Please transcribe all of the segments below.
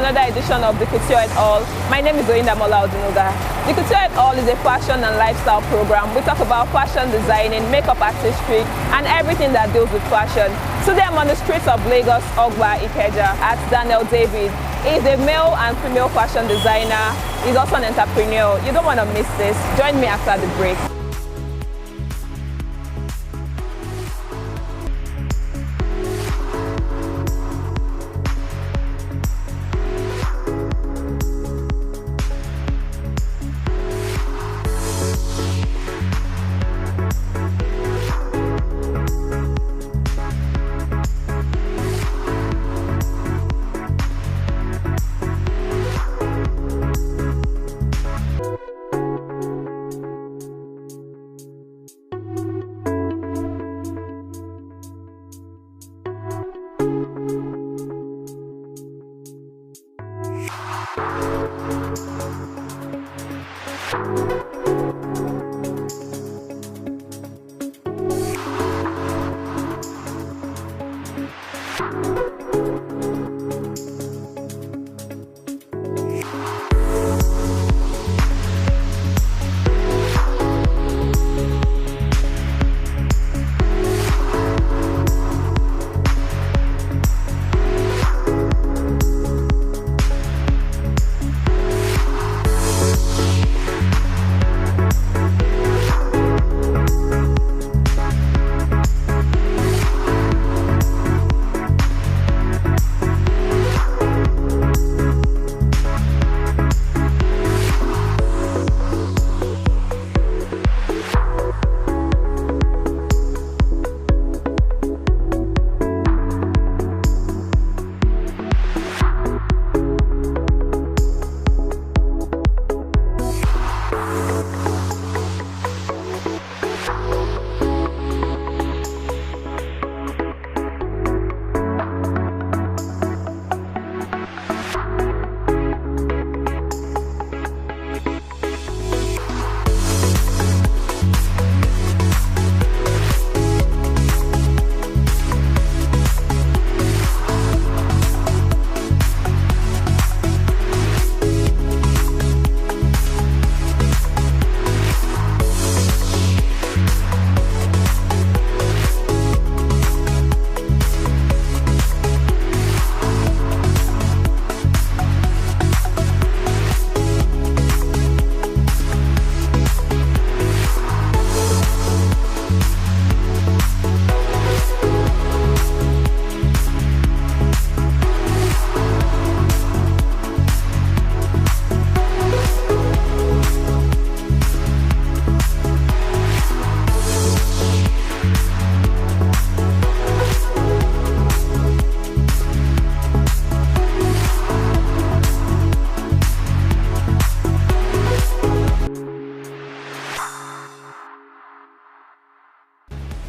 another edition of Decoutore et al. My name is Oyindamola Odunuga. Decoutore et al. Is a fashion and lifestyle program. We talk about fashion designing, makeup artistry, and everything that deals with fashion. Today I'm on the streets of Lagos, Ogba, Ikeja, at Daniel David. He's a male and female fashion designer. He's also an entrepreneur. You don't want to miss this. Join me after the break.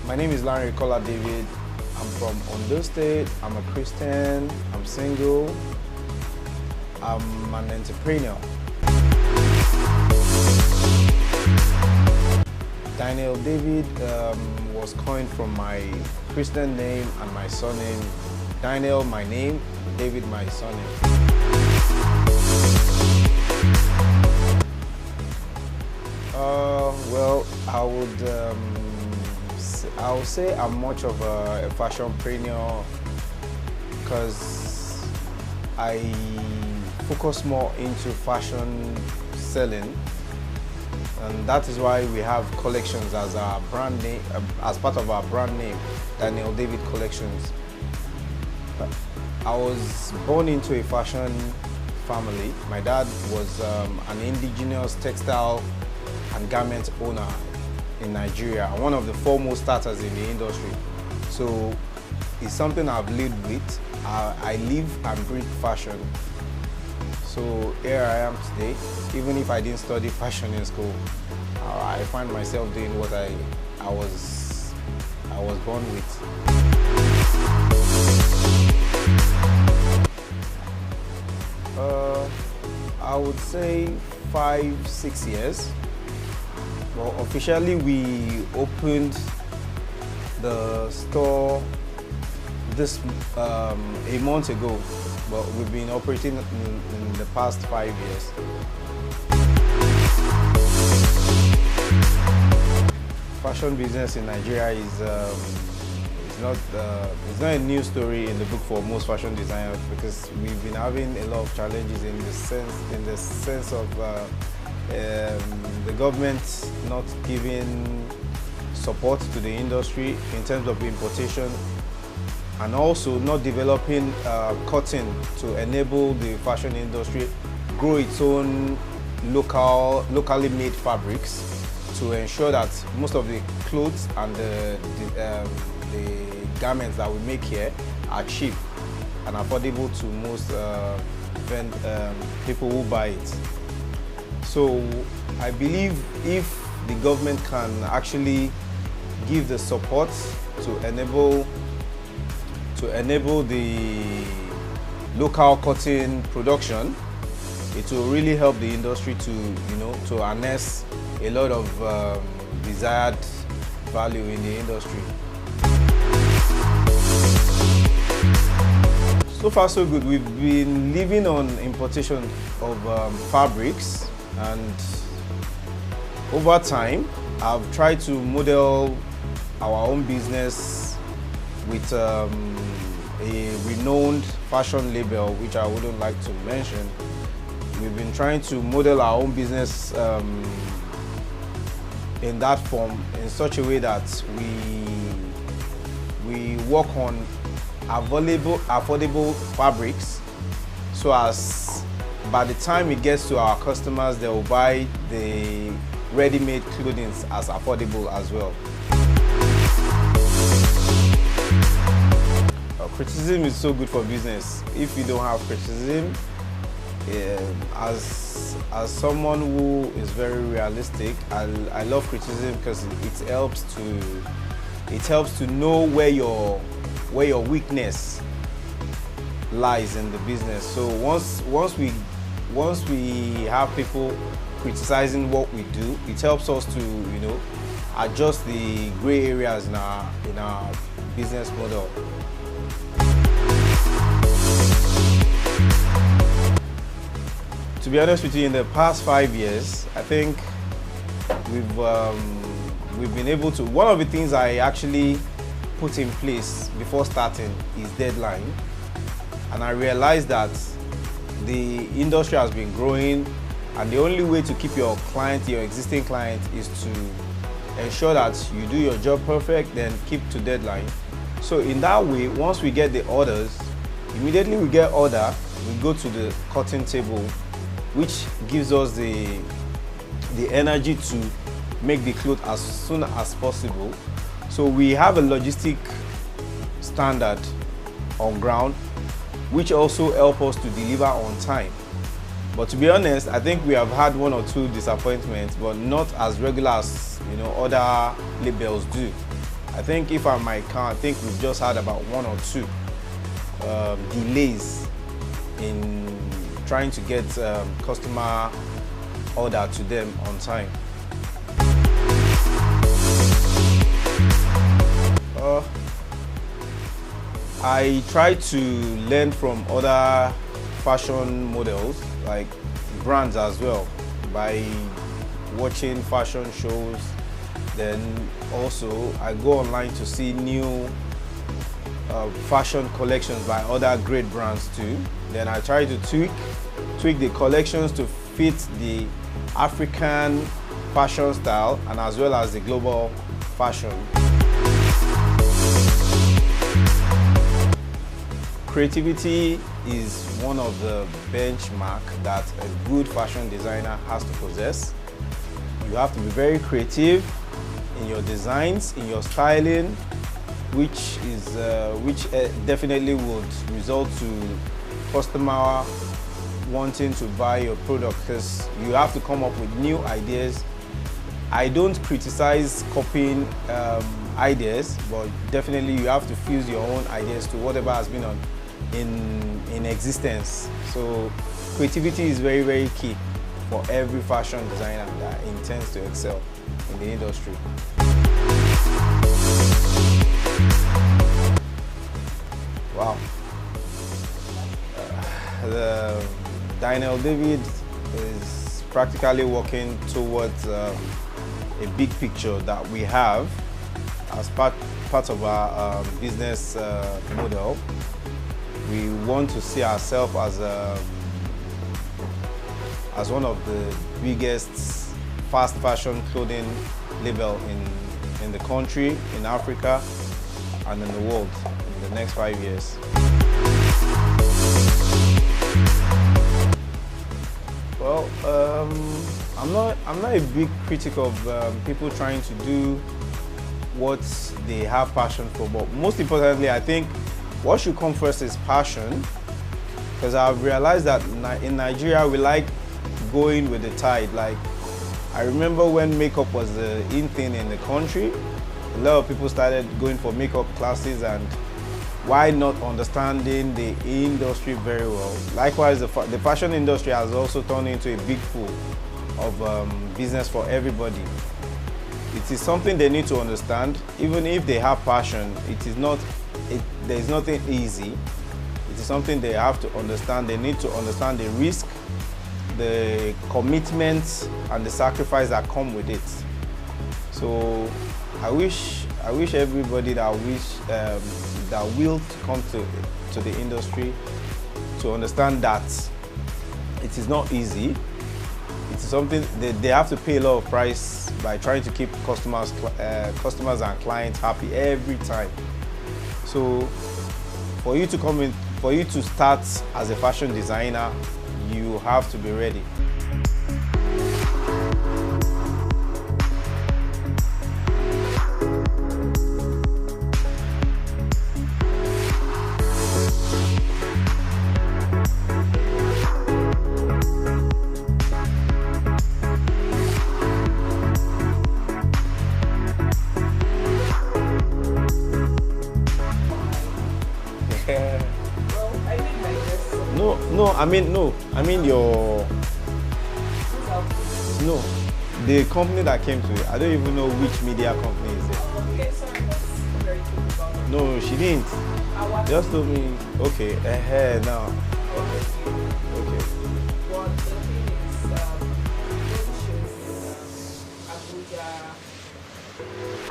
My name is Decoutore David. I'm from Ondo State. I'm a Christian. I'm single. I'm an entrepreneur. Daniel David was coined from my Christian name and my surname. Daniel, my name, David, my surname. Well, I would say I'm much of a fashionpreneur because I focus more into fashion selling, and that is why we have collections as our brand name, as part of our brand name, Daniel David Collections. I was born into a fashion family. My dad was an indigenous textile and garment owner in Nigeria, one of the foremost starters in the industry. So it's something I've lived with. I live and breathe fashion. So here I am today. Even if I didn't study fashion in school, I find myself doing what I was born with. I would say 5-6 years. Well, officially we opened the store a month ago. but we've been operating in the past 5 years. Fashion business in Nigeria is it's not a new story in the book for most fashion designers, because we've been having a lot of challenges in the sense of the government not giving support to the industry in terms of importation, and also not developing cotton to enable the fashion industry grow its own locally made fabrics, to ensure that most of the clothes and the garments that we make here are cheap and affordable to most people who buy it. So I believe if the government can actually give the support to enable the local cotton production, it will really help the industry to harness a lot of desired value in the industry. So far so good. We've been living on importation of fabrics, and over time I've tried to model our own business with a renowned fashion label, which I wouldn't like to mention. We've been trying to model our own business in that form, in such a way that we work on affordable fabrics, so as by the time it gets to our customers, they will buy the ready-made clothing as affordable as well. Criticism is so good for business. If you don't have criticism, as someone who is very realistic, I love criticism because it helps to know where your weakness lies in the business. So once we have people criticizing what we do, it helps us to adjust the gray areas in our business model. To be honest with you, in the past 5 years, I think we've been able to. One of the things I actually put in place before starting is deadline, and I realized that the industry has been growing, and the only way to keep your existing client, is to ensure that you do your job perfect, then keep to deadline. So in that way, once we get the orders, immediately we get order, we go to the cutting table, which gives us the energy to make the clothes as soon as possible. So we have a logistic standard on ground, which also help us to deliver on time. But to be honest, I think we have had 1 or 2 disappointments, but not as regular as other labels do. I think if I might count, I think we've just had about 1 or 2 delays in trying to get customer order to them on time. I try to learn from other fashion models, like brands as well, by watching fashion shows. Then also I go online to see new fashion collections by other great brands too. Then I try to tweak the collections to fit the African fashion style, and as well as the global fashion. Creativity is one of the benchmark that a good fashion designer has to possess. You have to be very creative in your designs, in your styling, which definitely would result to customer wanting to buy your product, because you have to come up with new ideas. I don't criticize copying ideas, but definitely you have to fuse your own ideas to whatever has been in existence. So creativity is very, very key for every fashion designer that intends to excel in the industry. Wow. Daniel David is practically working towards a big picture that we have as part of our business model. We want to see ourselves as one of the biggest fast fashion clothing label in the country, in Africa, and in the world in the next 5 years. Well, I'm not a big critic of people trying to do what they have passion for, but most importantly, I think what should come first is passion, because I've realized that in Nigeria we like going with the tide. Like, I remember when makeup was the in thing in the country, a lot of people started going for makeup classes, and why not understanding the industry very well. Likewise, the fashion industry has also turned into a big pool of business for everybody. It is something they need to understand. Even if they have passion, there is nothing easy. It is something they have to understand. They need to understand the risk, the commitments, and the sacrifice that come with it. So I wish everybody that will come to the industry to understand that it is not easy. It is something they have to pay a lot of price by trying to keep customers and clients happy every time. So for you to come in, for you to start as a fashion designer, you have to be ready. The company that came to it, I don't even know which media company is it. Okay, sorry, that's very cool about it. No, she didn't. Just told me, okay, now. Okay. Well, the thing is, those shows in Abuja,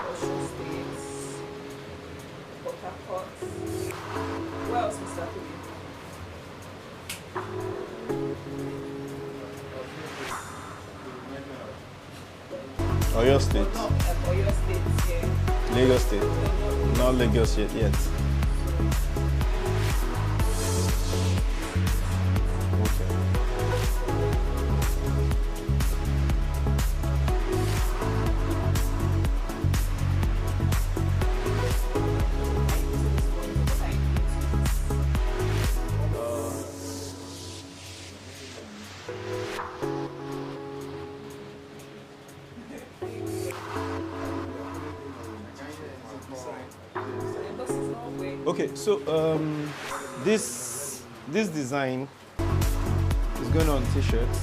Osun State, Port Harcourt. Where else, Mr. Kubi? Oyo State. Oyo State, yeah. Lagos State. Not Lagos yet. Okay. Okay, so this design is going on t-shirts.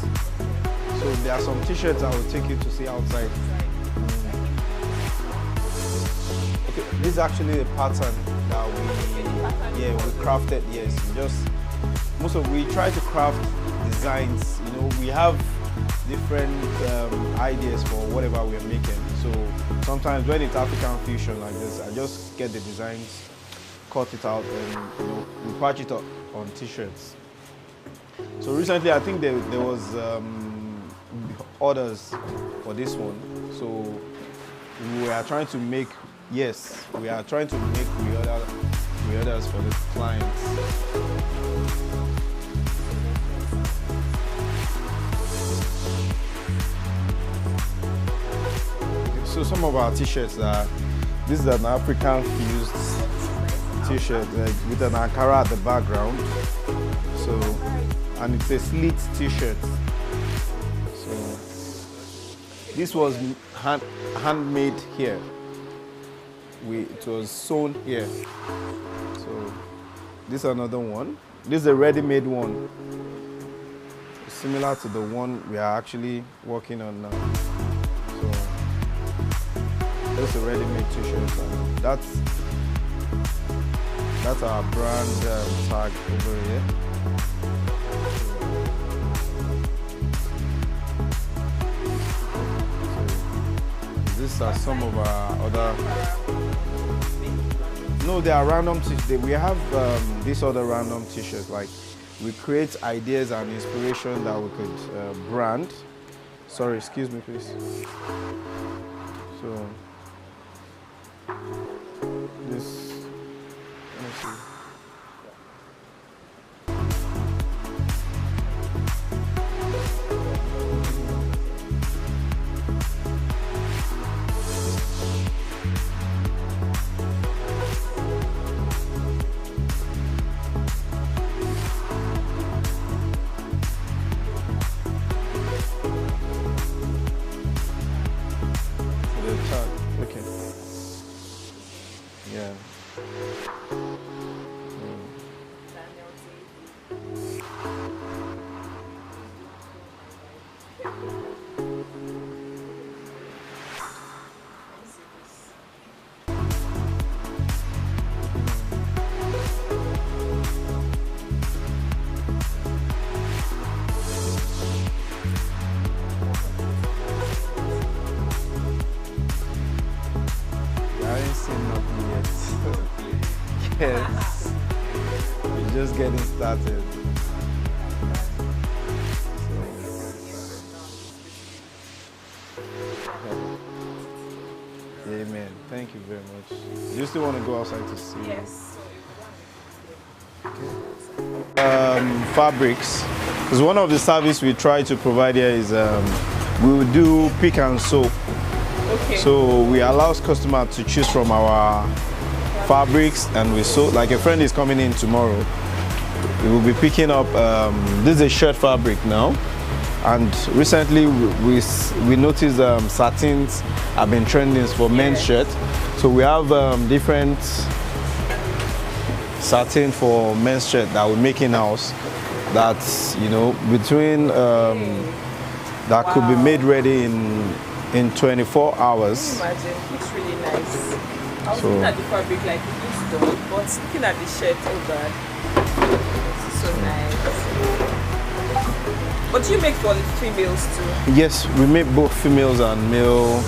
So there are some t-shirts I will take you to see outside. Okay, this is actually a pattern that we crafted. Yes, we try to craft designs. You know, we have different ideas for whatever we're making. So sometimes when it's African fusion like this, I just get the designs, cut it out, and we patch it up on t-shirts. So recently, I think there was orders for this one. So we are trying to make reorders for the clients. So some of our t-shirts this is an African fused t-shirt with an Ankara at the background. So, and it's a slit t-shirt. So this was handmade here. It was sewn here. So this is another one. This is a ready-made one, similar to the one we are actually working on now. So that's a ready-made t-shirt. That's our brand tag over here. just as some of our other. No, they are random t-shirts. We have these other random t-shirts. Like we create ideas and inspiration that we could brand. Sorry, excuse me, please. So this. Let me see. Okay. Yeah. I ain't seen nothing yet. Yes. We're just getting started. Amen. Thank you very much. Do you still want to go outside to see? Yes. Fabrics. Because one of the service we try to provide here is we will do pick and sew. Okay. So we allow customers to choose from our fabrics and we sew. Like a friend is coming in tomorrow. We will be picking up, this is a shirt fabric now. And recently we noticed satins have been trending for men's shirt. So we have different satin for men's shirt that we make in-house. That's, you know, between, that could be made ready in 24 hours. Imagine, it's really nice. I was looking at the fabric like it looks dull, but looking at the shirt, oh god, it's so nice. But you make for the females too? Yes, we make both females and male.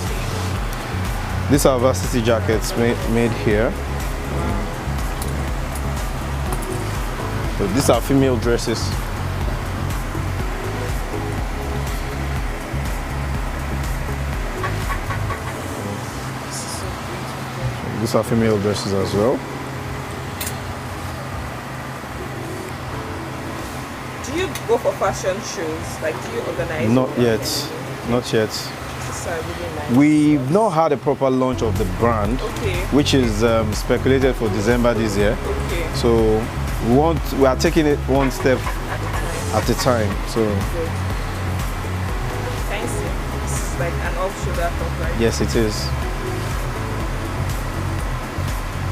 These are varsity jackets made here. So these are female dresses. These are female dresses as well. Do you go for fashion shows? Like, do you organize? Not yet. Not yet. These are really nice. We've not had a proper launch of the brand, Okay. which is speculated for December this year. Okay. So we are taking it one step at a time. So Good. Can you see? This is like an off-shoulder top, right? yes, it is.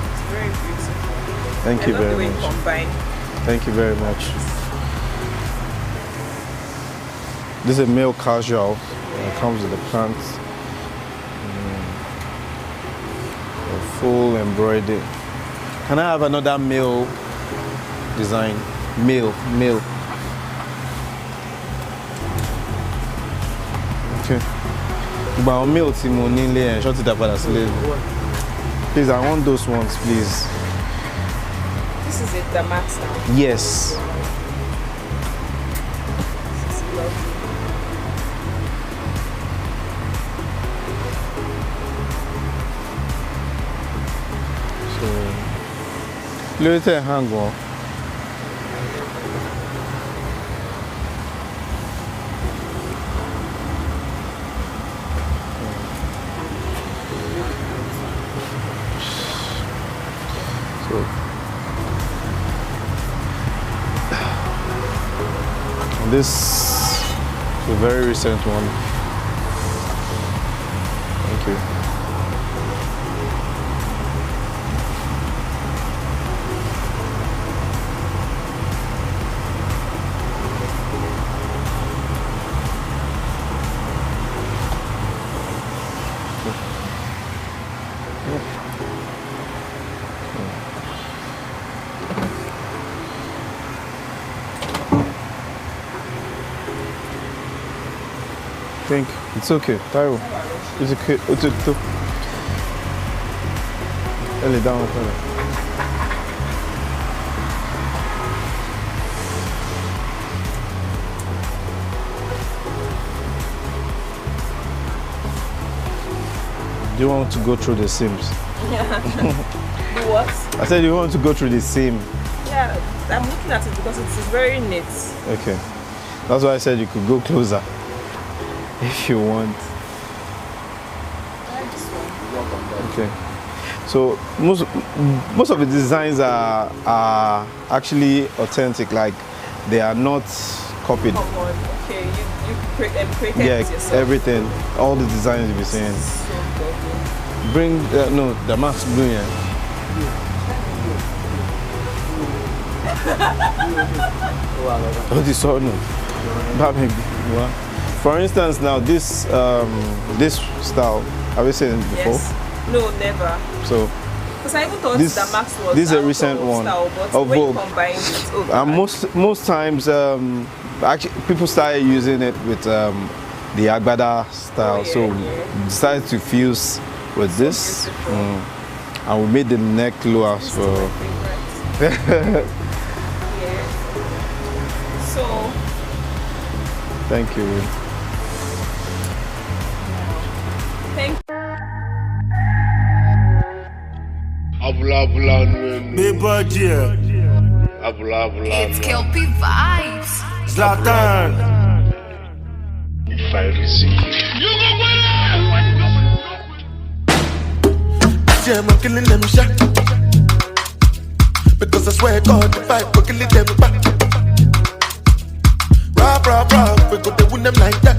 It's very beautiful. Thank you I love the very way it much. combined. Thank you very much. This is a male casual. It comes with the pants. A full embroidery. Can I have another male design? Male. Okay. But male tí mo ní nílé ẹ̀ ṣọ́ ti dá padà sílé. Please, I want those ones, please. This is a damask now. Yes. This is lovely. So, little hang on. So, this is a very recent one. Thank you. think it's okay. Taiwo, it's okay. It's okay. Lay down. Do you want to go through the seams? Yeah. The what? I said you want to go through the seam. Yeah, I'm looking at it because it is very neat. Okay. That's why I said you could go closer if you want. I like this one. Okay. So most of the designs are actually authentic, like they are not copied. Come on. Okay, you created Yeah, it yourself. everything, all the designs you'll be seeing. So lovely. Bring no, the max blue, yeah. Oh, this one, no. For instance, now this this style, have you seen it before? Yes. No, never. So Because I even thought this that Max was this is a out recent of one style, but of when you Vogue. combine it, oh, Most times, actually, people started using it with the Agbada style, Oh, yeah, so yeah. decided to fuse with this, beautiful. and we made the neck lower. This is So my favorite. Yeah. So thank you. thank Abula abula Beba Dear, abula abula. It's Kelpie Vibes. Zlatan, If I receive, you go yeah, I'm killing them shot. Because I swear God, if I go killing them back. Rap, rap, rap, we go to win them like that.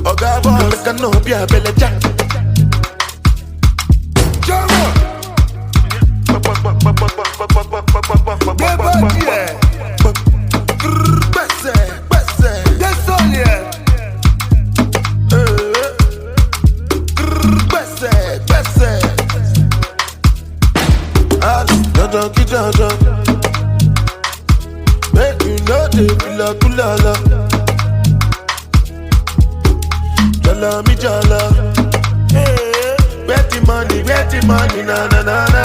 Oh God, boy, make a no be a belly jack. Make you know they feel like kulala. Jala mi jala. Where the money, na na na na.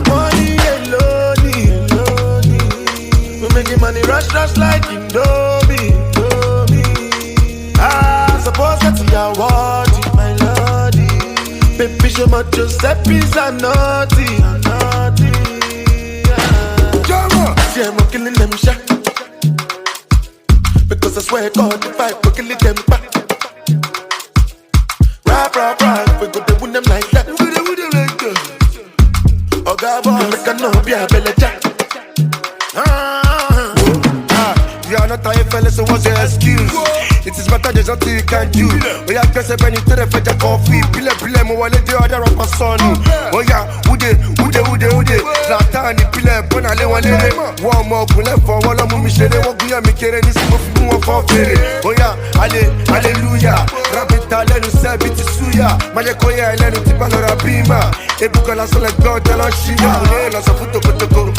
Money alone. We making money rush like Indomie. Suppose that's your word, my lordy. Baby, show my Giuseppe's a naughty. See, I'm killing them shot. Because I swear God, if I go killing them back. Rap, rap, rap, we go to win them like that. Oh God, boy, make a no be a belly jack. You are not a fella, so what's your excuse? It is matter there's nothing you can do. Oh yeah, guess I bring you to the fetch a coffee. Pile, mo wale the other of my son. Oh yeah, ude. Zlatan, pile, bona le wale. One more pule for one of me shade. What we are making this move for fere. Oh yeah, hallelujah. Rabbit talent, say bit suya. Maje koya elenu tipano rabima. Ebuka la sole God, tell us she. Oh yeah, so futo go.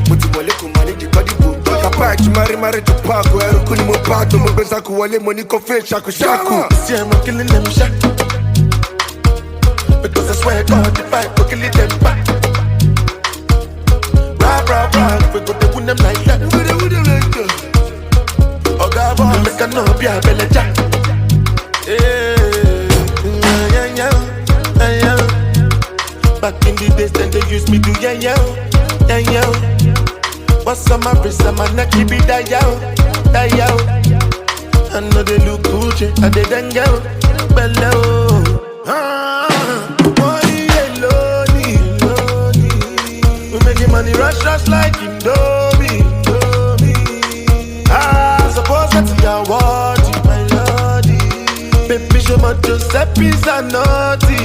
Muti wale kumani di body boom. Kapa chimari to park where kuni mo pato mo benza ku wale money ko fe shaku. See I'm killing them shot. Because I swear God if I go kill them back. Rap, we go to win them like that. Oh God, boy, make a no be a belly jack. Yeah. Back in the days then they used me to yeah. What's on my wrist and my neck, keep it that yo. I know they look Gucci, and they then go below. Money alone. We making money rush like Indomie. Suppose that's your word, my lordy. Baby, show my Giuseppe's a naughty.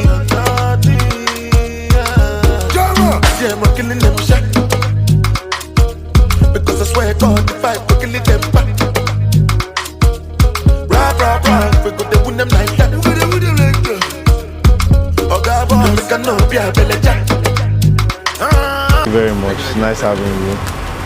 See, I'm killing them shot. Because I swear God, if I go kill them back. Rap, we go to win them like that. Oh God, boy, make a no be a belly jack. Thank you very much. Nice having you.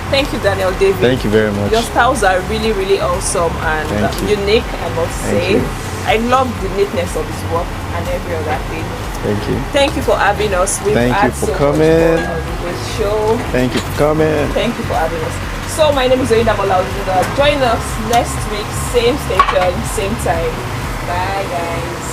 Thank you, Daniel David. Thank you very much. Your styles are really, really awesome and Thank you. unique, I must Thank say. you. I love the neatness of his work and every other thing. Thank you. Thank you for having us. We've Thank you had for so much coming. fun on this show. Thank you for coming. Thank you for having us. So my name is Zoinda Molaudunga. Join us next week, same station, same time. Bye guys.